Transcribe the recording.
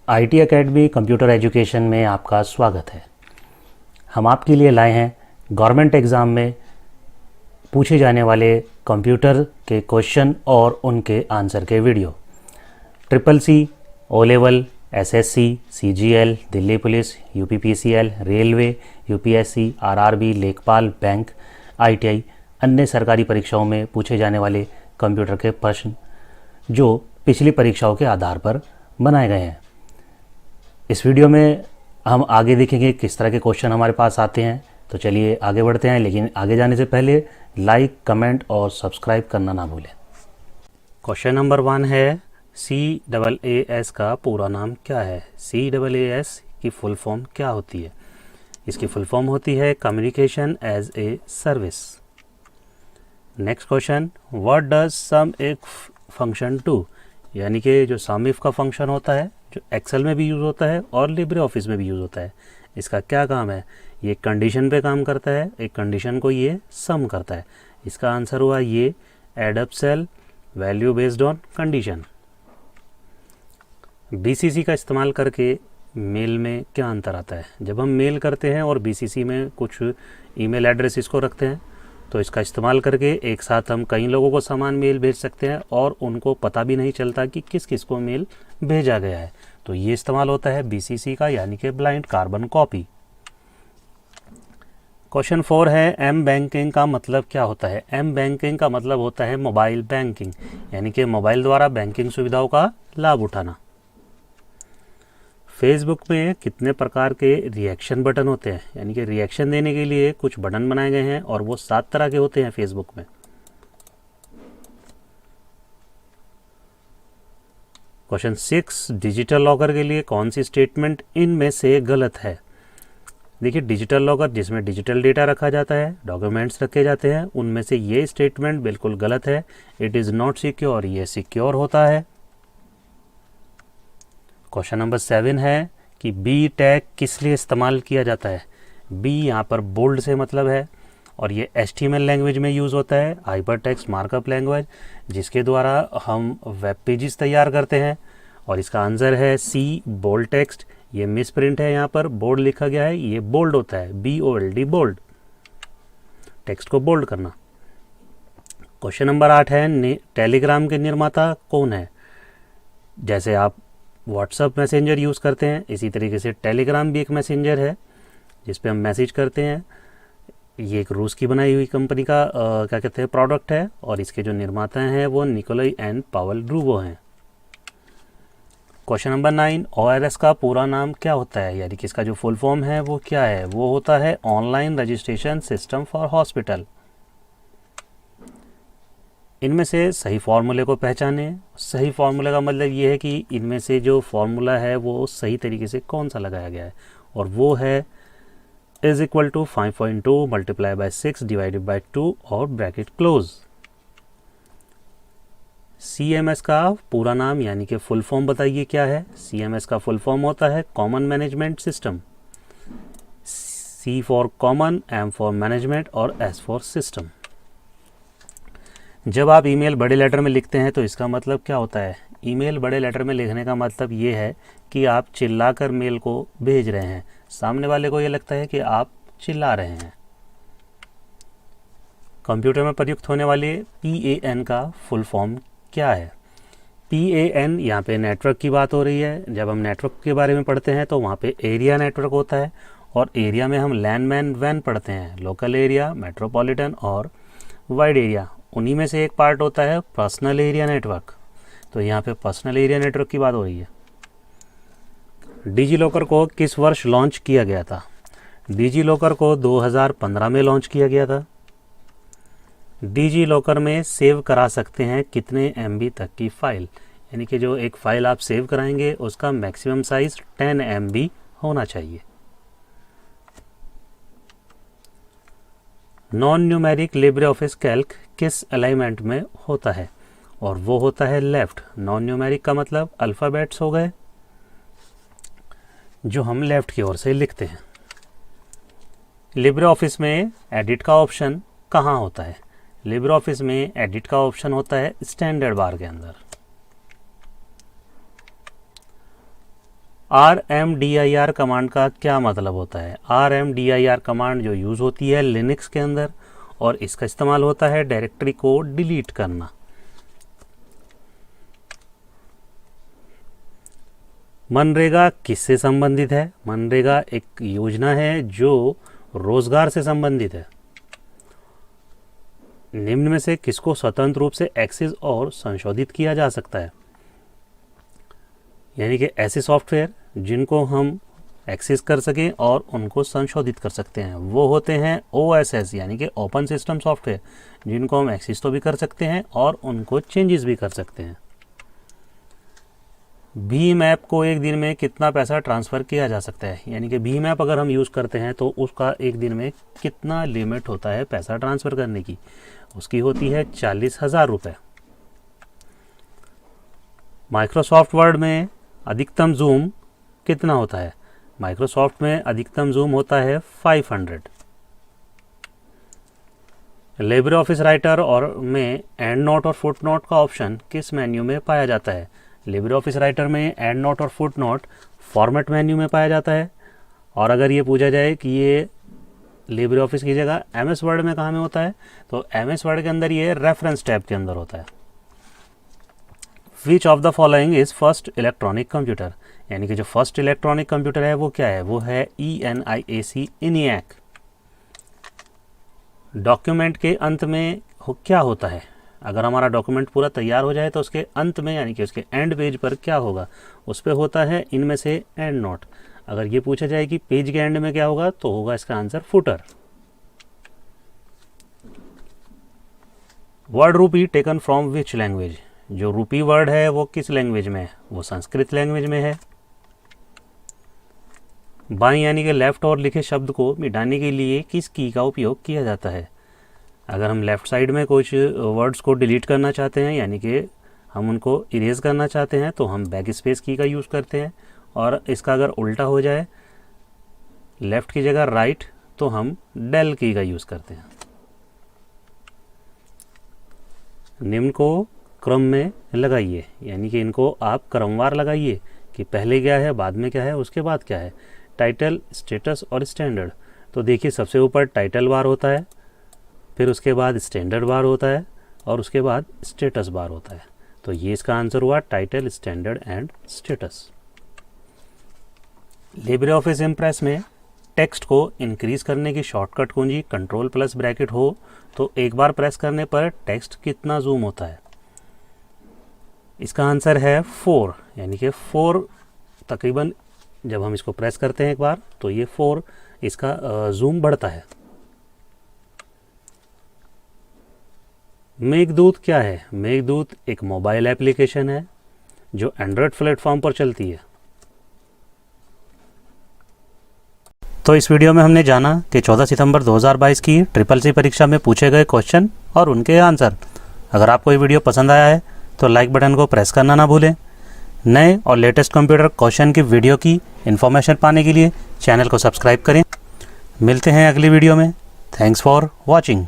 IT academy computer education में आपका स्वागत है। हम आपके लिए लाए हैं गवर्नमेंट एग्ज़ाम में पूछे जाने वाले कंप्यूटर के क्वेश्चन और उनके आंसर के video. Triple C, O level, SSC, CGL, Delhi police, UPPCL, railway, UPSC, RRB, लेखपाल, बैंक, आईटीआई, अन्य सरकारी परीक्षाओं में पूछे जाने वाले कंप्यूटर के प्रश्न जो पिछली परीक्षाओं के आधार पर बनाए गए हैं। इस वीडियो में हम आगे देखेंगे किस तरह के क्वेश्चन हमारे पास आते हैं। तो चलिए आगे बढ़ते हैं, लेकिन आगे जाने से पहले लाइक, कमेंट और सब्सक्राइब करना ना भूलें। क्वेश्चन नंबर 1 है, CAAS का पूरा नाम क्या है? CAAS की फुल फॉर्म क्या होती है? इसकी फुल फॉर्म होती है communication as a service. Next question, what does sum if function to? यानी कि जो सम इफ का फंक्शन होता है, जो एक्सेल में भी यूज़ होता है और लिब्रे ऑफिस में भी यूज़ होता है, इसका क्या काम है? ये कंडीशन पे काम करता है, एक कंडीशन को ये सम करता है। इसका आंसर हुआ ये add up cell, value based on condition. BCC का इस्तेमाल करके मेल में क्या अंतर आता है? जब हम मेल करते हैं और BCC में कुछ ईमेल एड्रेस इसको रखते हैं, तो इसका इस्तेमाल करके एक साथ हम कई लोगों को समान मेल भेज सकते हैं और उनको पता भी नहीं चलता कि किस किस को मेल भेजा गया है। तो ये इस्तेमाल होता है BCC का, यानी कि ब्लाइंड कार्बन कॉपी। क्वेश्चन 4 है, एम बैंकिंग का मतलब क्या होता है? एम बैंकिंग का मतलब होता है मोबाइल बैंकिंग, यानी कि मोबाइल द्वारा बैंकिंग सुविधाओं का लाभ उठाना। फेसबुक में कितने प्रकार के रिएक्शन बटन होते हैं? यानी कि रिएक्शन देने के लिए कुछ बटन बनाए गए हैं और वो 7 तरह के होते हैं फेसबुक में। क्वेश्चन 6, डिजिटल लॉकर के लिए कौन सी स्टेटमेंट इनमें से गलत है? देखिए, डिजिटल लॉकर जिसमें डिजिटल डेटा रखा जाता है, डॉक्यूमेंट्स रखे जाते हैं, उनमें से ये स्टेटमेंट बिल्कुल गलत है। इट इज़ नॉट सिक्योर, ये सिक्योर होता है। क्वेश्चन नंबर 7 है कि बी टैग किस लिए इस्तेमाल किया जाता है? बी यहाँ पर बोल्ड से मतलब है और ये HTML लैंग्वेज में यूज़ होता है, हाइपर टेक्स्ट मार्कअप लैंग्वेज, जिसके द्वारा हम वेब पेजेस तैयार करते हैं। और इसका आंसर है सी, बोल्ड टेक्स्ट। ये मिस प्रिंट है, यहाँ पर बोल्ड लिखा गया है, ये बोल्ड होता है, BOLD, बोल्ड, टेक्स्ट को बोल्ड करना। क्वेश्चन नंबर 8 है, टेलीग्राम के निर्माता कौन है? जैसे आप व्हाट्सअप मैसेंजर यूज़ करते हैं, इसी तरीके से टेलीग्राम भी एक मैसेंजर है जिस पे हम मैसेज करते हैं। ये एक रूस की बनाई हुई कंपनी का क्या कहते हैं प्रोडक्ट है, और इसके जो निर्माता हैं वो निकोलाई एंड पावेल ड्रूवो हैं। क्वेश्चन नंबर 9, ORS का पूरा नाम क्या होता है? यानी कि इसका जो फुल फॉर्म है वो क्या है? वो होता है online registration system for hospital. इनमें से सही फार्मूले को पहचाने। सही फार्मूले का मतलब ये है कि इनमें से जो फार्मूला है वो सही तरीके से कौन सा लगाया गया है, और वो है is equal to 5.2 multiply by 6 divided by 2 और ब्रैकेट क्लोज। CMS का पूरा नाम यानी कि फुल फॉर्म बताइए क्या है? CMS का फुल फॉर्म होता है common management system. C for common, M for management और S फॉर सिस्टम। जब आप ईमेल बड़े लेटर में लिखते हैं तो इसका मतलब क्या होता है? ईमेल बड़े लेटर में लिखने का मतलब ये है कि आप चिल्लाकर मेल को भेज रहे हैं, सामने वाले को ये लगता है कि आप चिल्ला रहे हैं। कंप्यूटर में प्रयुक्त होने वाले PAN का फुल फॉर्म क्या है? PAN, यहाँ पे नेटवर्क की बात हो रही है। जब हम नेटवर्क के बारे में पढ़ते हैं तो वहाँ पे एरिया नेटवर्क होता है, और एरिया में हम लैन, मैन, वैन पढ़ते हैं, लोकल एरिया, मेट्रोपॉलिटन और वाइड एरिया। उन्हीं में से एक पार्ट होता है पर्सनल एरिया नेटवर्क। तो यहाँ पे पर्सनल एरिया नेटवर्क की बात हो रही है। डिजी लॉकर को किस वर्ष लॉन्च किया गया था? डिजी लॉकर को 2015 में लॉन्च किया गया था। डिजी लॉकर में सेव करा सकते हैं कितने MB तक की फाइल? यानी कि जो एक फ़ाइल आप सेव कराएंगे उसका मैक्सिमम साइज़ 10 MB होना चाहिए। Non numeric Libre office Calc किस अलाइनमेंट में होता है? और वो होता है लेफ़्ट। नॉन न्यूमेरिक का मतलब अल्फ़ाबेट्स हो गए जो हम लेफ़्ट की ओर से लिखते हैं। लिब्रे ऑफिस में एडिट का ऑप्शन कहाँ होता है? लिब्रे ऑफिस में एडिट का ऑप्शन होता है स्टैंडर्ड बार के अंदर। RMDIR कमांड का क्या मतलब होता है? RMDIR कमांड जो यूज़ होती है लिनक्स के अंदर, और इसका इस्तेमाल होता है डायरेक्टरी को डिलीट करना। मनरेगा किससे संबंधित है? मनरेगा एक योजना है जो रोजगार से संबंधित है। निम्न में से किसको स्वतंत्र रूप से एक्सेस और संशोधित किया जा सकता है? यानी कि ऐसे सॉफ्टवेयर जिनको हम एक्सेस कर सकें और उनको संशोधित कर सकते हैं वो होते हैं OSS यानी कि ओपन सिस्टम सॉफ्टवेयर, जिनको हम एक्सेस तो भी कर सकते हैं और उनको चेंजेस भी कर सकते हैं। भीम ऐप को एक दिन में कितना पैसा ट्रांसफ़र किया जा सकता है? यानी कि भीम ऐप अगर हम यूज़ करते हैं तो उसका एक दिन में कितना लिमिट होता है पैसा ट्रांसफ़र करने की? उसकी होती है 40,000 रुपये। माइक्रोसॉफ्ट वर्ड में अधिकतम जूम कितना होता है? माइक्रोसॉफ्ट में अधिकतम जूम होता है 500। लिब्रे ऑफिस राइटर और में एंड नोट और फुट नोट का ऑप्शन किस मेन्यू में पाया जाता है? लिब्रे ऑफिस राइटर में एंड नोट और फुट नोट फॉर्मेट मेन्यू में पाया जाता है। और अगर ये पूछा जाए कि ये लिब्रे ऑफिस की जगह MS वर्ड में कहाँ में होता है, तो MS वर्ड के अंदर ये रेफरेंस टैब के अंदर होता है। Which of the following is first electronic computer? यानी कि जो फर्स्ट इलेक्ट्रॉनिक कंप्यूटर है वो क्या है? वो है ENIAC। डॉक्यूमेंट के अंत में क्या होता है? अगर हमारा डॉक्यूमेंट पूरा तैयार हो जाए तो उसके अंत में यानी कि उसके एंड पेज पर क्या होगा? उस पर होता है इनमें से एंड नोट। अगर ये पूछा जाए कि पेज के एंड में क्या होगा तो होगा इसका आंसर फुटर। वर्ड रूपी टेकन फ्रॉम विच लैंग्वेज? जो रूपी वर्ड है वो किस लैंग्वेज में है? वो संस्कृत लैंग्वेज में है। बाईं यानी कि लेफ्ट और लिखे शब्द को मिटाने के लिए किस की का उपयोग किया जाता है? अगर हम लेफ़्ट साइड में कुछ वर्ड्स को डिलीट करना चाहते हैं यानी कि हम उनको इरेज करना चाहते हैं तो हम बैक स्पेस की का यूज़ करते हैं, और इसका अगर उल्टा हो जाए लेफ़्ट की जगह राइट तो हम डेल की का यूज़ करते हैं। निम्न को क्रम में लगाइए, यानी कि इनको आप क्रमवार लगाइए कि पहले क्या है, बाद में क्या है, उसके बाद क्या है। टाइटल, स्टेटस और स्टैंडर्ड। तो देखिए सबसे ऊपर टाइटल बार होता है, फिर उसके बाद स्टैंडर्ड बार होता है और उसके बाद स्टेटस बार होता है। तो ये इसका आंसर हुआ title, standard and status. Libre office impress में टेक्स्ट को इंक्रीज करने की शॉर्टकट कुंजी Ctrl+ब्रैकेट हो तो एक बार प्रेस करने पर टेक्स्ट कितना जूम होता है? इसका आंसर है 4, यानी कि 4 तकरीबन जब हम इसको प्रेस करते हैं एक बार तो ये 4 इसका जूम बढ़ता है। मेघदूत क्या है? मेघदूत एक मोबाइल एप्लीकेशन है जो एंड्रॉयड प्लेटफॉर्म पर चलती है। तो इस वीडियो में हमने जाना कि 14 सितंबर 2022 की SSC परीक्षा में पूछे गए क्वेश्चन और उनके आंसर। अगर आपको ये वीडियो पसंद आया है तो लाइक बटन को प्रेस करना ना भूलें। नए और लेटेस्ट कंप्यूटर क्वेश्चन की वीडियो की इन्फॉर्मेशन पाने के लिए चैनल को सब्सक्राइब करें। मिलते हैं अगली वीडियो में। Thanks for watching.